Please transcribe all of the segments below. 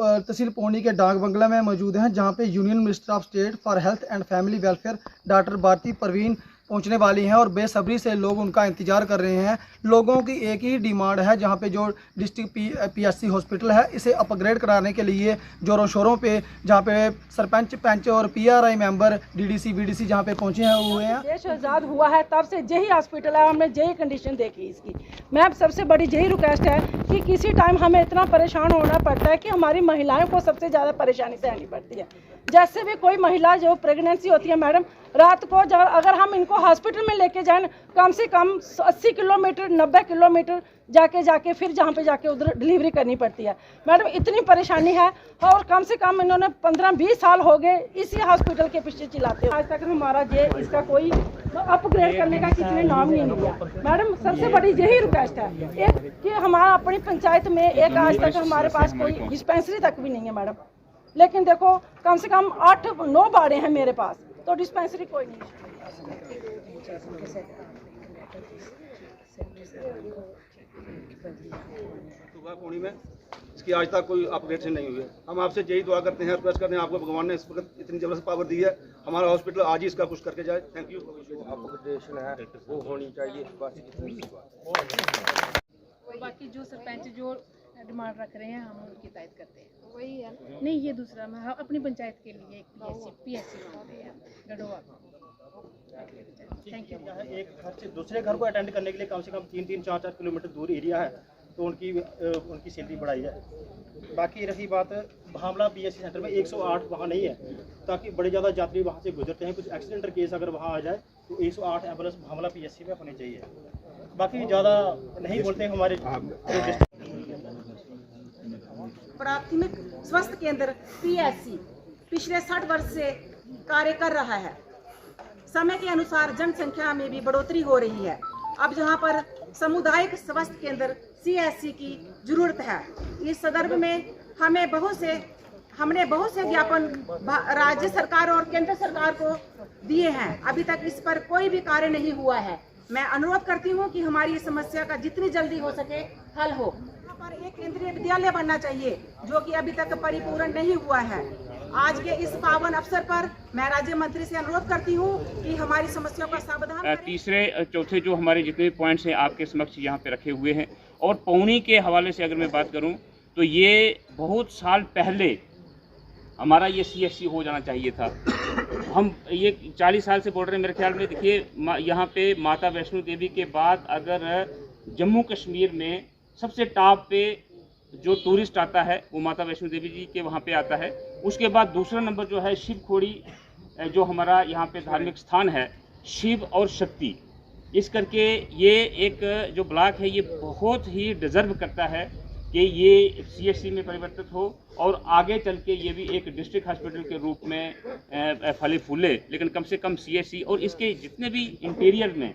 तहसील पौनी के डाक बंगला में मौजूद हैं, जहां पे union minister of state for health and family welfare doctor Bharati Parveen पहुंचने वाली हैं और बेसब्री से लोग उनका इंतजार कर रहे हैं। लोगों की एक ही डिमांड है, जहां पे जो डिस्ट्रिक्ट पीएचसी हॉस्पिटल है इसे अपग्रेड कराने के लिए जोरों शोरों पे, जहां पे सरपंच पंच और पीआरआई मेंबर डीडीसी बीडीसी जहां पे पहुंचे हुए हैं। देश आज़ाद हुआ है तब से यही हॉस्पिटल है, हमने यही कंडीशन देखी इसकी। मैं सबसे बड़ी यही रिक्वेस्ट है कि किसी टाइम हमें इतना परेशान होना पड़ता है कि हमारी महिलाओं को सबसे ज़्यादा परेशानी सहनी पड़ती है। जैसे भी कोई महिला जो प्रेगनेंसी होती है मैडम, रात को अगर हम इनको हॉस्पिटल में लेके जाएं, कम से कम 80 किलोमीटर 90 किलोमीटर जाके फिर जहाँ पे जाके उधर डिलीवरी करनी पड़ती है। मैडम इतनी परेशानी है और कम से कम इन्होंने 15-20 साल हो गए इसी हॉस्पिटल के पीछे चिल्लाते हैं। आज तक हमारा ये इसका कोई अपग्रेड करने का किसी ने नाम नहीं लिया। मैडम सबसे बड़ी यही रिक्वेस्ट है एक कि हमारा अपनी पंचायत में एक आज तक हमारे पास कोई डिस्पेंसरी तक भी नहीं है मैडम। लेकिन देखो कम से कम 8-9 बाड़े हैं मेरे पास, तो डिस्पेंसरी कोई नहीं है। पौनी में इसकी आज तक कोई अपग्रेडेशन नहीं हुई है। हम आपसे यही दुआ करते हैं, रिक्वेस्ट करते हैं, आपको भगवान ने इस वक्त इतनी जबरदस्त पावर दी है, हमारा हॉस्पिटल आज ही इसका कुछ करके जाए। Thank you. अपग्रेडेशन है वो होनी चाहिए, बस इतनी सी बात। बाकी जो सरपंच जो डिमांड रख रहे हैं हम उनकी तायद करते हैं। वही है नहीं, ये दूसरा मैं अपनी पंचायत के लिए एक पीएससी मांगते हैं गढ़वा। Thank you. एक घर से दूसरे घर को अटेंड करने के लिए कम से कम 3-3, 4-4 किलोमीटर दूर एरिया है, तो उनकी सैलरी बढ़ाई है। बाकी रही बात भामला पीएससी सेंटर में 108 वहाँ नहीं है, ताकि बड़े ज़्यादा यात्री वहाँ से गुजरते हैं। कुछ एक्सीडेंट केस अगर वहाँ आ जाए तो 108 एम्बुलेंस भामला पीएससी में होनी चाहिए। बाकी ज़्यादा नहीं बोलते हैं हमारे प्राथमिक स्वास्थ्य केंद्र पीएचसी पिछले 60 वर्ष से कार्य कर रहा है। समय के अनुसार जनसंख्या में भी बढ़ोतरी हो रही है। अब जहां पर सामुदायिक स्वास्थ्य केंद्र सीएचसी की जरूरत है। इस संदर्भ में हमने बहुत से ज्ञापन राज्य सरकार और केंद्र सरकार को दिए हैं। अभी तक इस पर कोई भी कार्य नहीं हुआ है। मैं अनुरोध करती हूं कि हमारी समस्या का जितनी जल्दी हो सके हल हो। यहाँ पर एक केंद्रीय विद्यालय बनना चाहिए जो कि अभी तक परिपूर्ण नहीं हुआ है। आज के इस पावन अवसर पर मैं राज्य मंत्री से अनुरोध करती हूं कि हमारी समस्याओं का समाधान। तीसरे चौथे जो हमारे जितने भी पॉइंट्स हैं आपके समक्ष यहाँ पे रखे हुए हैं। और पौनी के हवाले से अगर मैं बात करूँ तो ये बहुत साल पहले हमारा ये सीएचसी हो जाना चाहिए था। हम ये 40 साल से बोल रहे हैं। मेरे ख्याल में देखिए यहाँ पे माता वैष्णो देवी के बाद अगर जम्मू कश्मीर में सबसे टॉप पे जो टूरिस्ट आता है वो माता वैष्णो देवी जी के वहाँ पे आता है। उसके बाद दूसरा नंबर जो है शिव खोड़ी, जो हमारा यहाँ पे धार्मिक स्थान है शिव और शक्ति। इस करके ये एक जो ब्लॉक है ये बहुत ही डिज़र्व करता है कि ये सीएचसी में परिवर्तित हो और आगे चल के ये भी एक डिस्ट्रिक्ट हॉस्पिटल के रूप में फले फूले। लेकिन कम से कम सीएचसी और इसके जितने भी इंटीरियर में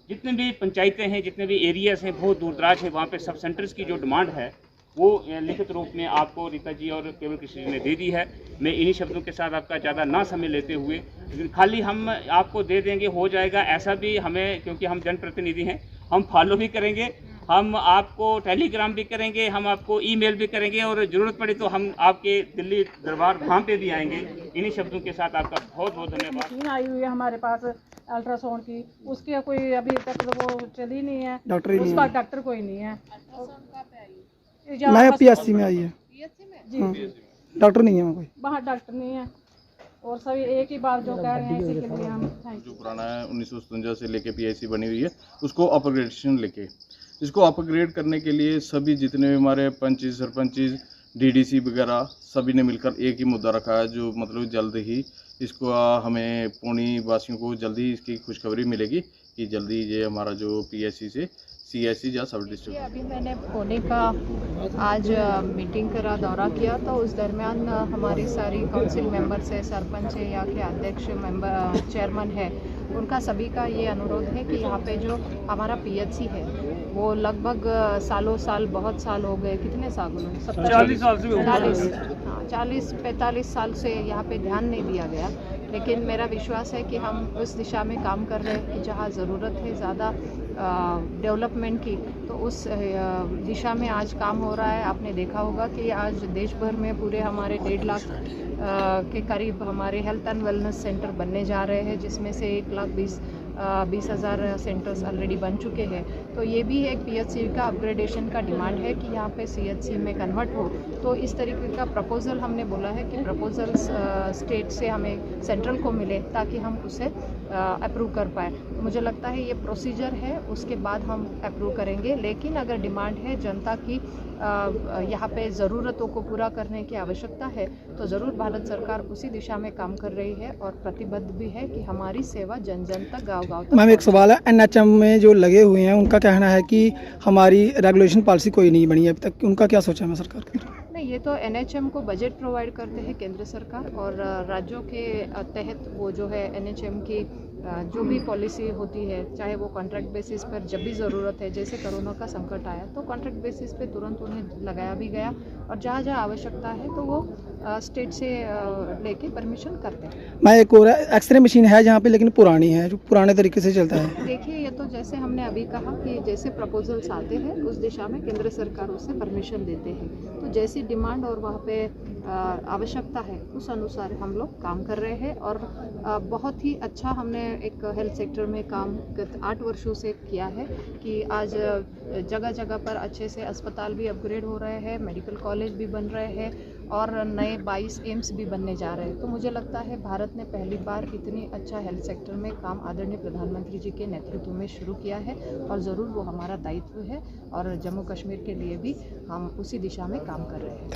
जितने भी पंचायतें हैं, जितने भी एरियाज़ हैं बहुत दूर दराज है, वहाँ पे सब सेंटर्स की जो डिमांड है वो लिखित रूप में आपको रीता जी और केवल कृष्ण जी ने दे दी है। मैं इन्हीं शब्दों के साथ आपका ज़्यादा ना समय लेते हुए, लेकिन खाली हम आपको दे देंगे हो जाएगा ऐसा भी हमें, क्योंकि हम जनप्रतिनिधि हैं, हम फॉलो भी करेंगे, हम आपको टेलीग्राम भी करेंगे, हम आपको ईमेल भी करेंगे और ज़रूरत पड़ी तो हम आपके दिल्ली दरबार धाम पे भी आएंगे। इन्हीं शब्दों के साथ आपका बहुत बहुत धन्यवाद। मशीन आई हुई है हमारे पास अल्ट्रासाउंड की, उसके कोई अभी तक वो चली नहीं है, उसका डॉक्टर कोई नहीं है। नया पीएचसी में आई है जी, डॉक्टर नहीं है कोई, वहाँ डॉक्टर नहीं है और सभी एक ही बात जो कह रहे हैं इसी के लिए हम जो पुराना है 1957 से लेके पीएचसी बनी हुई है उसको अपग्रेडेशन लेके इसको अपग्रेड करने के लिए सभी जितने भी हमारे पंच सरपंच डीडीसी वगैरह सभी ने मिलकर एक ही मुद्दा रखा है, जो मतलब जल्द ही इसको हमें पौनी वासियों को जल्दी इसकी खुशखबरी मिलेगी कि जल्दी ये हमारा जो पीएचसी से सीएचसी या सब डिस्ट्रिक्ट। अभी मैंने पौनी का आज मीटिंग करा दौरा किया, तो उस दरमियान हमारी सारी काउंसिल मेंबर्स है, सरपंच है, यहाँ के अध्यक्ष मेंबर चेयरमैन है, उनका सभी का ये अनुरोध है कि यहाँ पे जो हमारा पीएचसी है वो लगभग सालों साल बहुत साल हो गए, कितने साल हुए 40 साल से 40-45 साल से यहाँ पे ध्यान नहीं दिया गया लेकिन मेरा विश्वास है कि हम उस दिशा में काम कर रहे हैं कि जहाँ ज़रूरत है ज़्यादा डेवलपमेंट की, तो उस दिशा में आज काम हो रहा है। आपने देखा होगा कि आज देश भर में पूरे हमारे 1.5 लाख के करीब हमारे हेल्थ एंड वेलनेस सेंटर बनने जा रहे हैं, जिसमें से 1,20,000 सेंटर्स ऑलरेडी बन चुके हैं। तो ये भी एक PHC का अपग्रेडेशन का डिमांड है कि यहाँ पे CHC में कन्वर्ट हो। तो इस तरीके का प्रपोजल हमने बोला है कि प्रपोजल्स स्टेट से हमें सेंट्रल को मिले ताकि हम उसे अप्रूव कर पाए। मुझे लगता है ये प्रोसीजर है, उसके बाद हम अप्रूव करेंगे। लेकिन अगर डिमांड है जनता की यहाँ पे ज़रूरतों को पूरा करने की आवश्यकता है, तो ज़रूर भारत सरकार उसी दिशा में काम कर रही है और प्रतिबद्ध भी है कि हमारी सेवा जन जन तक गाँव-गाँव तक। मैम एक सवाल है, NHM में जो लगे हुए हैं उनका कहना है कि हमारी रेगुलेशन पॉलिसी कोई नहीं बनी है अभी तक, उनका क्या सोचा है सरकार की? नहीं, ये तो NHM को बजट प्रोवाइड करते हैं केंद्र सरकार, और राज्यों के तहत वो जो है NHM की जो भी पॉलिसी होती है, चाहे वो कॉन्ट्रैक्ट बेसिस पर जब भी ज़रूरत है, जैसे कोरोना का संकट आया तो कॉन्ट्रैक्ट बेसिस पे तुरंत उन्हें लगाया भी गया, और जहाँ जहाँ आवश्यकता है तो वो स्टेट से लेके परमिशन करते हैं। मैं एक और एक्सरे मशीन है जहाँ पे, लेकिन पुरानी है, जो पुराने तरीके से चलता है। देखिए, ये तो जैसे हमने अभी कहा कि जैसे प्रपोजल्स आते हैं उस दिशा में केंद्र सरकार उसे परमिशन देते हैं। तो जैसी डिमांड और वहाँ पे आवश्यकता है उस अनुसार हम लोग काम कर रहे हैं, और बहुत ही अच्छा हमने एक हेल्थ सेक्टर में काम गत 8 वर्षों से किया है कि आज जगह जगह पर अच्छे से अस्पताल भी अपग्रेड हो रहे हैं, मेडिकल कॉलेज भी बन रहे हैं, और नए 22 एम्स भी बनने जा रहे हैं। तो मुझे लगता है भारत ने पहली बार इतनी अच्छा हेल्थ सेक्टर में काम आदरणीय प्रधानमंत्री जी के नेतृत्व में शुरू किया है, और ज़रूर वो हमारा दायित्व है, और जम्मू कश्मीर के लिए भी हम उसी दिशा में काम कर रहे हैं।